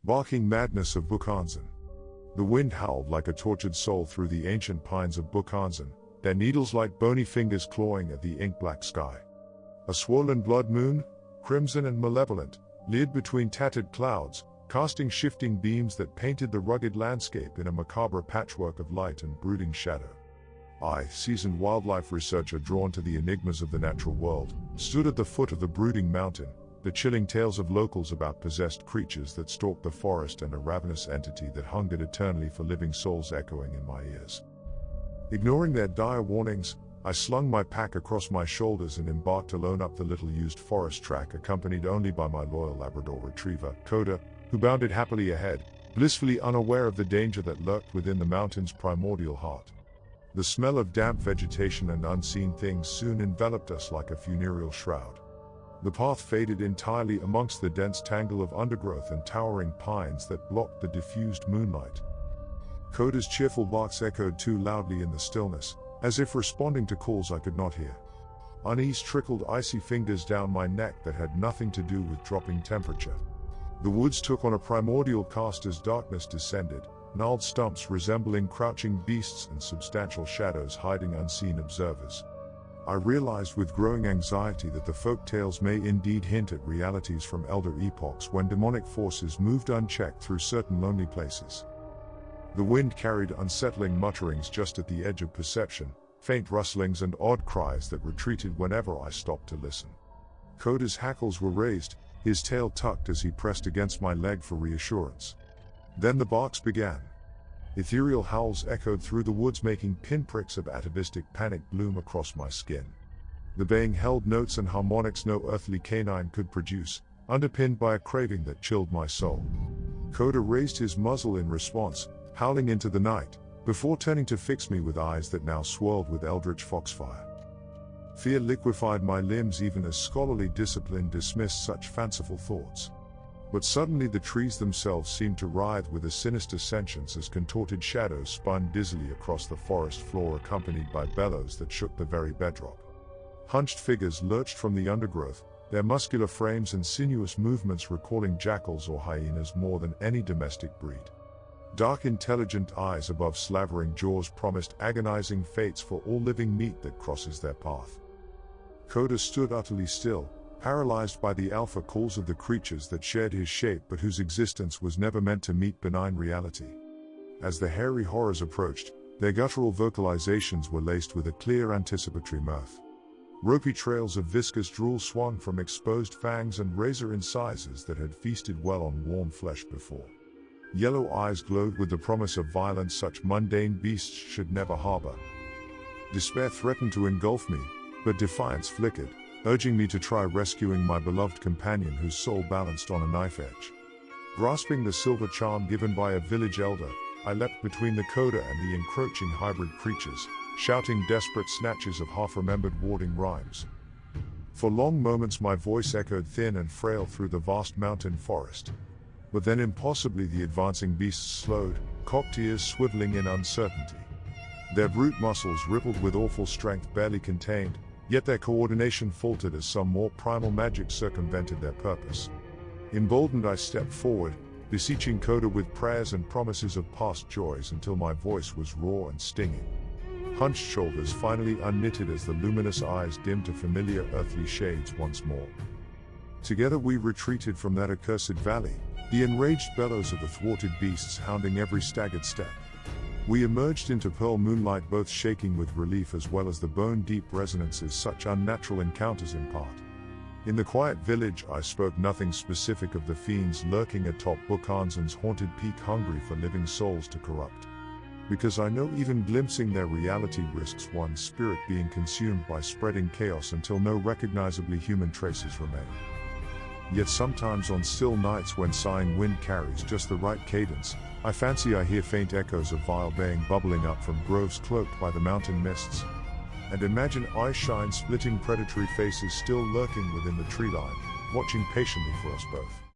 Barking Madness of Bukhansan. The wind howled like a tortured soul through the ancient pines of Bukhansan, their needles like bony fingers clawing at the ink-black sky. A swollen blood moon, crimson and malevolent, leered between tattered clouds, casting shifting beams that painted the rugged landscape in a macabre patchwork of light and brooding shadow. I, seasoned wildlife researcher drawn to the enigmas of the natural world, stood at the foot of the brooding mountain, the chilling tales of locals about possessed creatures that stalked the forest and a ravenous entity that hungered eternally for living souls echoing in my ears. Ignoring their dire warnings, I slung my pack across my shoulders and embarked alone up the little-used forest track, accompanied only by my loyal labrador retriever, Koda, who bounded happily ahead, blissfully unaware of the danger that lurked within the mountain's primordial heart. The smell of damp vegetation and unseen things soon enveloped us like a funereal shroud. The path faded entirely amongst the dense tangle of undergrowth and towering pines that blocked the diffused moonlight. Koda's cheerful barks echoed too loudly in the stillness, as if responding to calls I could not hear. Unease trickled icy fingers down my neck that had nothing to do with dropping temperature. The woods took on a primordial cast as darkness descended, gnarled stumps resembling crouching beasts and substantial shadows hiding unseen observers. I realized with growing anxiety that the folk tales may indeed hint at realities from elder epochs when demonic forces moved unchecked through certain lonely places. The wind carried unsettling mutterings just at the edge of perception, faint rustlings and odd cries that retreated whenever I stopped to listen. Koda's hackles were raised, his tail tucked as he pressed against my leg for reassurance. Then the barks began. Ethereal howls echoed through the woods, making pinpricks of atavistic panic bloom across my skin. The baying held notes and harmonics no earthly canine could produce, underpinned by a craving that chilled my soul. Koda raised his muzzle in response, howling into the night, before turning to fix me with eyes that now swirled with eldritch foxfire. Fear liquefied my limbs even as scholarly discipline dismissed such fanciful thoughts. But suddenly the trees themselves seemed to writhe with a sinister sentience as contorted shadows spun dizzily across the forest floor, accompanied by bellows that shook the very bedrock. Hunched figures lurched from the undergrowth, their muscular frames and sinuous movements recalling jackals or hyenas more than any domestic breed. Dark intelligent eyes above slavering jaws promised agonizing fates for all living meat that crosses their path. Koda stood utterly still, paralyzed by the alpha calls of the creatures that shared his shape but whose existence was never meant to meet benign reality. As the hairy horrors approached, their guttural vocalizations were laced with a clear anticipatory mirth. Ropey trails of viscous drool swung from exposed fangs and razor incisors that had feasted well on warm flesh before. Yellow eyes glowed with the promise of violence such mundane beasts should never harbor. Despair threatened to engulf me, but defiance flickered, urging me to try rescuing my beloved companion whose soul balanced on a knife edge. Grasping the silver charm given by a village elder, I leapt between the Koda and the encroaching hybrid creatures, shouting desperate snatches of half-remembered warding rhymes. For long moments my voice echoed thin and frail through the vast mountain forest. But then impossibly the advancing beasts slowed, cocked ears swiveling in uncertainty. Their brute muscles rippled with awful strength barely contained, yet their coordination faltered as some more primal magic circumvented their purpose. Emboldened I stepped forward, beseeching Koda with prayers and promises of past joys until my voice was raw and stinging. Hunched shoulders finally unknitted as the luminous eyes dimmed to familiar earthly shades once more. Together we retreated from that accursed valley, the enraged bellows of the thwarted beasts hounding every staggered step. We emerged into pearl moonlight, both shaking with relief as well as the bone-deep resonances such unnatural encounters impart. In the quiet village I spoke nothing specific of the fiends lurking atop Bukhansan's haunted peak, hungry for living souls to corrupt. Because I know even glimpsing their reality risks one's spirit being consumed by spreading chaos until no recognizably human traces remain. Yet sometimes on still nights when sighing wind carries just the right cadence, I fancy I hear faint echoes of vile baying bubbling up from groves cloaked by the mountain mists. And imagine eye-shine splitting predatory faces still lurking within the tree line, watching patiently for us both.